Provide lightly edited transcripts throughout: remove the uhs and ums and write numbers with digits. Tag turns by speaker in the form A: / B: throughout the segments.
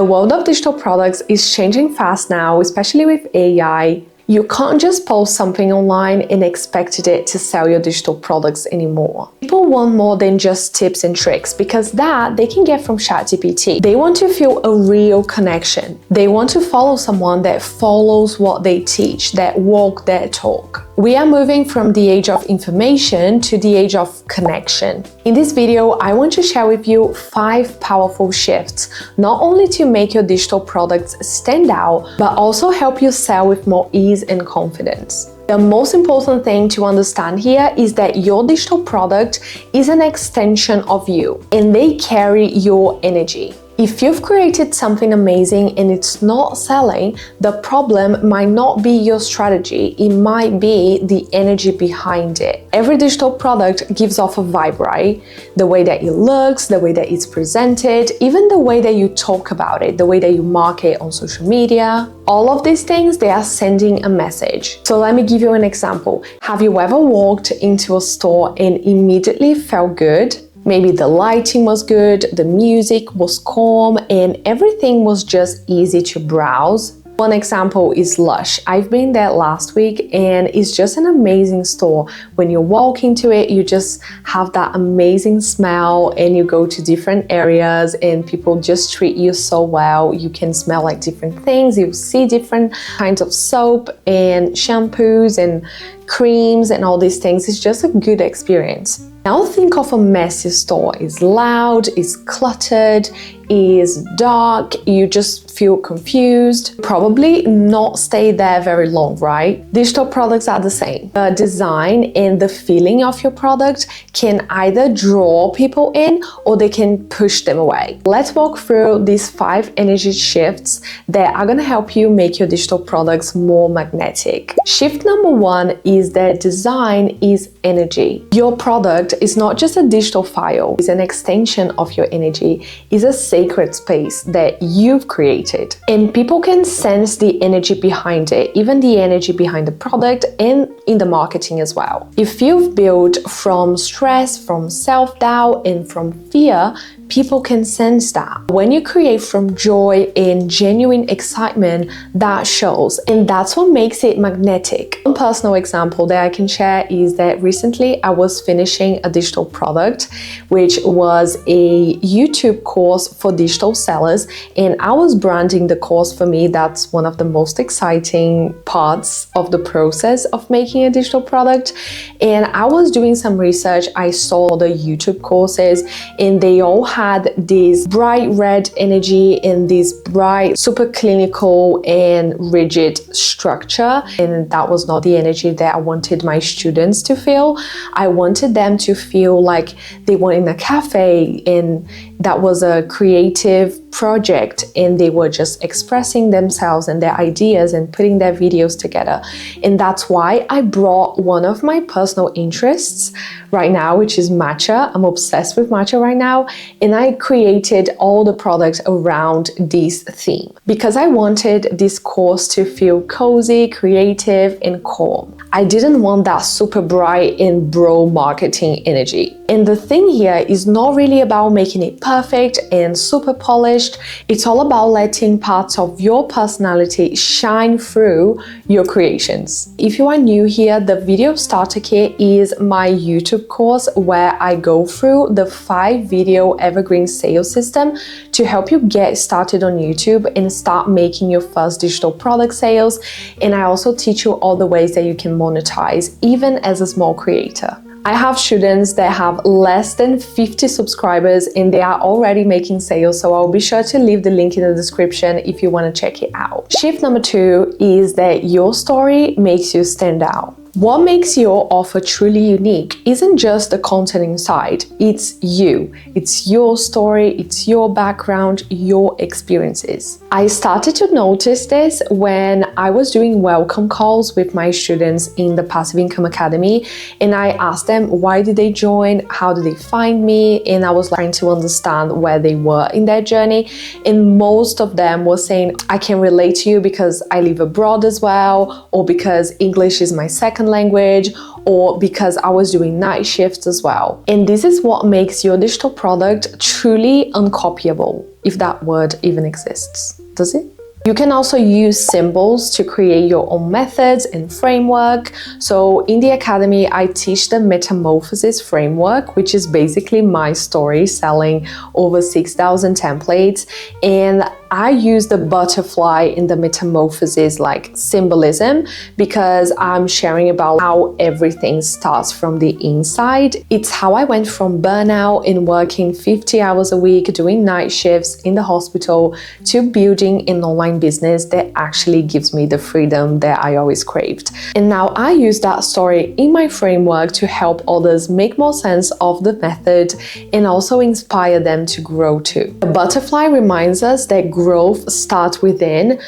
A: The world of digital products is changing fast now, especially with AI. You can't just post something online and expect it to sell your digital products anymore. People want more than just tips and tricks because that they can get from ChatGPT. They want to feel a real connection. They want to follow someone that follows what they teach, that walk their talk. We are moving from the age of information to the age of connection. In this video, I want to share with you 5 powerful shifts, not only to make your digital products stand out, but also help you sell with more ease and confidence. The most important thing to understand here is that your digital product is an extension of you, and they carry your energy. If you've created something amazing and it's not selling, the problem might not be your strategy, it might be the energy behind it. Every digital product gives off a vibe, right? The way that it looks, the way that it's presented, even the way that you talk about it, the way that you market on social media. All of these things, they are sending a message. So let me give you an example. Have you ever walked into a store and immediately felt good? Maybe the lighting was good, the music was calm, and everything was just easy to browse. One example is Lush. I've been there last week and it's just an amazing store. When you walk into it, you just have that amazing smell and you go to different areas and people just treat you so well. You can smell like different things. You see different kinds of soap and shampoos and creams and all these things. It's just a good experience. Now think of a messy store. It's loud, it's cluttered, it's dark, you just feel confused. Probably not stay there very long, right? Digital products are the same. The design and the feeling of your product can either draw people in or they can push them away. Let's walk through these 5 energy shifts that are gonna help you make your digital products more magnetic. Shift number 1 is that design is energy. Your product is not just a digital file, it's an extension of your energy, it's a sacred space that you've created. And people can sense the energy behind it, even the energy behind the product and in the marketing as well. If you've built from stress, from self-doubt, and from fear, people can sense that. When you create from joy and genuine excitement, that shows, and that's what makes it magnetic. One personal example that I can share is that recently I was finishing a digital product, which was a YouTube course for digital sellers, and I was branding the course. For me, that's one of the most exciting parts of the process of making a digital product. And I was doing some research. I saw the YouTube courses and they all had this bright red energy and this bright, super clinical and rigid structure. And that was not the energy that I wanted my students to feel. I wanted them to feel like they were in a cafe and that was a creative project and they were just expressing themselves and their ideas and putting their videos together. And that's why I brought one of my personal interests right now, which is matcha. I'm obsessed with matcha right now. And I created all the products around this theme because I wanted this course to feel cozy, creative, and calm. I didn't want that super bright and bro marketing energy. And the thing here is not really about making it perfect and super polished. It's all about letting parts of your personality shine through your creations. If you are new here, the Video Starter Kit is my YouTube course where I go through the 5 video evergreen sales system to help you get started on YouTube and start making your first digital product sales. And I also teach you all the ways that you can monetize even as a small creator. I have students that have less than 50 subscribers and they are already making sales, so I'll be sure to leave the link in the description if you want to check it out. Shift number 2 is that your story makes you stand out. What makes your offer truly unique isn't just the content inside, it's you. It's your story, it's your background, your experiences. I started to notice this when I was doing welcome calls with my students in the Passive Income Academy, and I asked them why did they join, how did they find me, and I was trying to understand where they were in their journey, and most of them were saying, I can relate to you because I live abroad as well, or because English is my second second language, or because I was doing night shifts as well. And this is what makes your digital product truly uncopyable, if that word even exists. Does it? You can also use symbols to create your own methods and framework. So in the academy, I teach the Metamorphosis framework, which is basically my story selling over 6,000 templates. And I use the butterfly in the metamorphosis like symbolism because I'm sharing about how everything starts from the inside. It's how I went from burnout in working 50 hours a week, doing night shifts in the hospital, to building an online business that actually gives me the freedom that I always craved. And now I use that story in my framework to help others make more sense of the method and also inspire them to grow too. The butterfly reminds us that growth starts within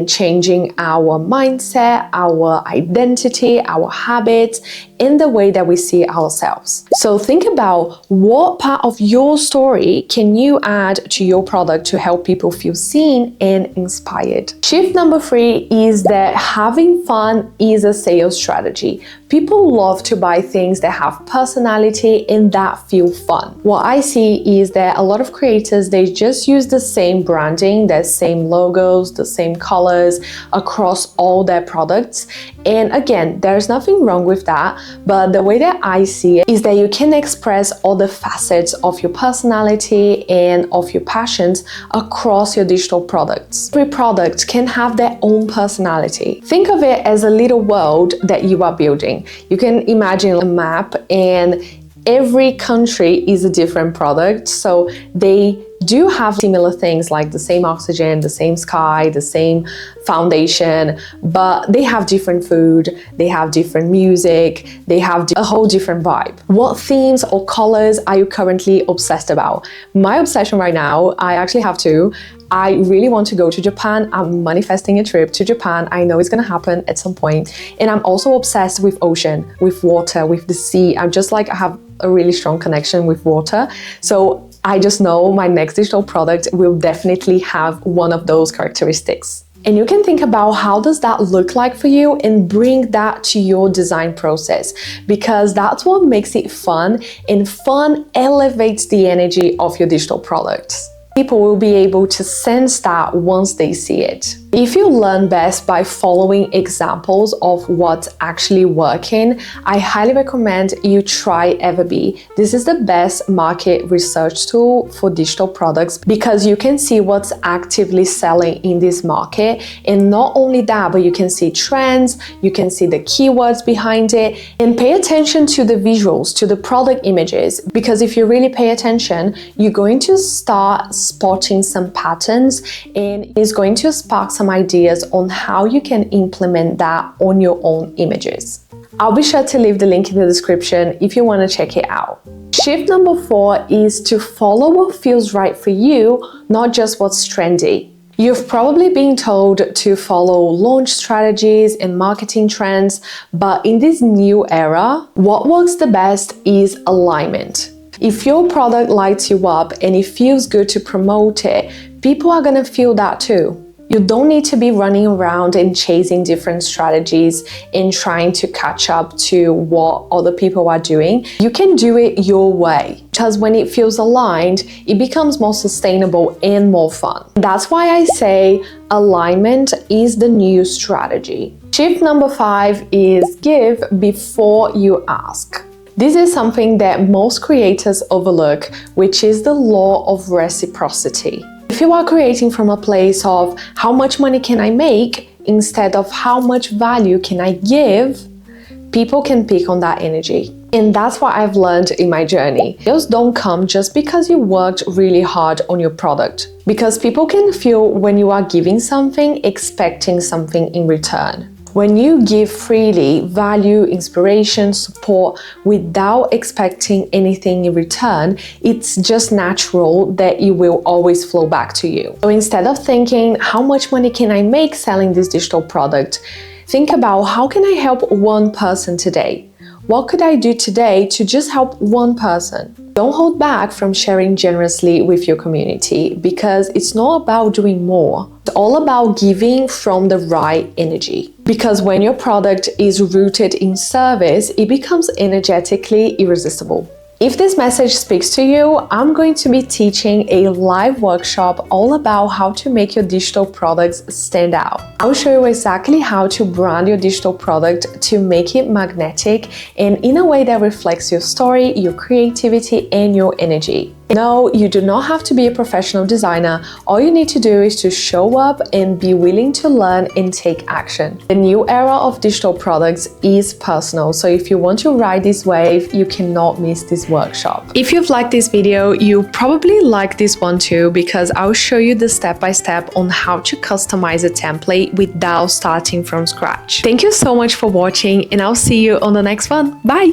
A: changing our mindset, our identity, our habits, and the way that we see ourselves. So think about what part of your story can you add to your product to help people feel seen and inspired. Shift number 3 is that having fun is a sales strategy. People love to buy things that have personality and that feel fun. What I see is that a lot of creators, they just use the same branding, the same logos, the same colors across all their products. And again, there's nothing wrong with that, but the way that I see it is that you can express all the facets of your personality and of your passions across your digital products. Every product can have their own personality. Think of it as a little world that you are building. You can imagine a map, and every country is a different product, so they do have similar things like the same oxygen, the same sky, the same foundation, but they have different food, they have different music, they have a whole different vibe. What themes or colors are you currently obsessed about? My obsession right now, I actually have two. I really want to go to Japan. I'm manifesting a trip to Japan. I know it's gonna happen at some point. And I'm also obsessed with ocean, with water, with the sea. I have a really strong connection with water. So I just know my next digital product will definitely have one of those characteristics. And you can think about how does that look like for you and bring that to your design process, because that's what makes it fun, and fun elevates the energy of your digital products. People will be able to sense that once they see it. If you learn best by following examples of what's actually working, I highly recommend you try Everbee. This is the best market research tool for digital products because you can see what's actively selling in this market. And not only that, but you can see trends, you can see the keywords behind it, and pay attention to the visuals, to the product images, because if you really pay attention, you're going to start spotting some patterns, and it's going to spark some ideas on how you can implement that on your own images. I'll be sure to leave the link in the description if you want to check it out. Shift number 4 is to follow what feels right for you, not just what's trendy. You've probably been told to follow launch strategies and marketing trends, but in this new era, what works the best is alignment. If your product lights you up and it feels good to promote it, people are gonna feel that too. You don't need to be running around and chasing different strategies and trying to catch up to what other people are doing. You can do it your way, because when it feels aligned, it becomes more sustainable and more fun. That's why I say alignment is the new strategy. Shift number 5 is give before you ask. This is something that most creators overlook, which is the law of reciprocity. If you are creating from a place of how much money can I make instead of how much value can I give, people can pick on that energy. And that's what I've learned in my journey. Sales don't come just because you worked really hard on your product, because people can feel when you are giving something, expecting something in return. When you give freely, value, inspiration, support, without expecting anything in return, it's just natural that it will always flow back to you. So instead of thinking, how much money can I make selling this digital product? Think about, how can I help one person today? What could I do today to just help one person? Don't hold back from sharing generously with your community, because it's not about doing more. It's all about giving from the right energy. Because when your product is rooted in service, it becomes energetically irresistible. If this message speaks to you, I'm going to be teaching a live workshop all about how to make your digital products stand out. I'll show you exactly how to brand your digital product to make it magnetic and in a way that reflects your story, your creativity, and your energy. No, you do not have to be a professional designer. All you need to do is to show up and be willing to learn and take action. The new era of digital products is personal, so if you want to ride this wave, you cannot miss this workshop. If you've liked this video, you probably like this one too, because I'll show you the step-by-step on how to customize a template without starting from scratch. Thank you so much for watching, and I'll see you on the next one. Bye!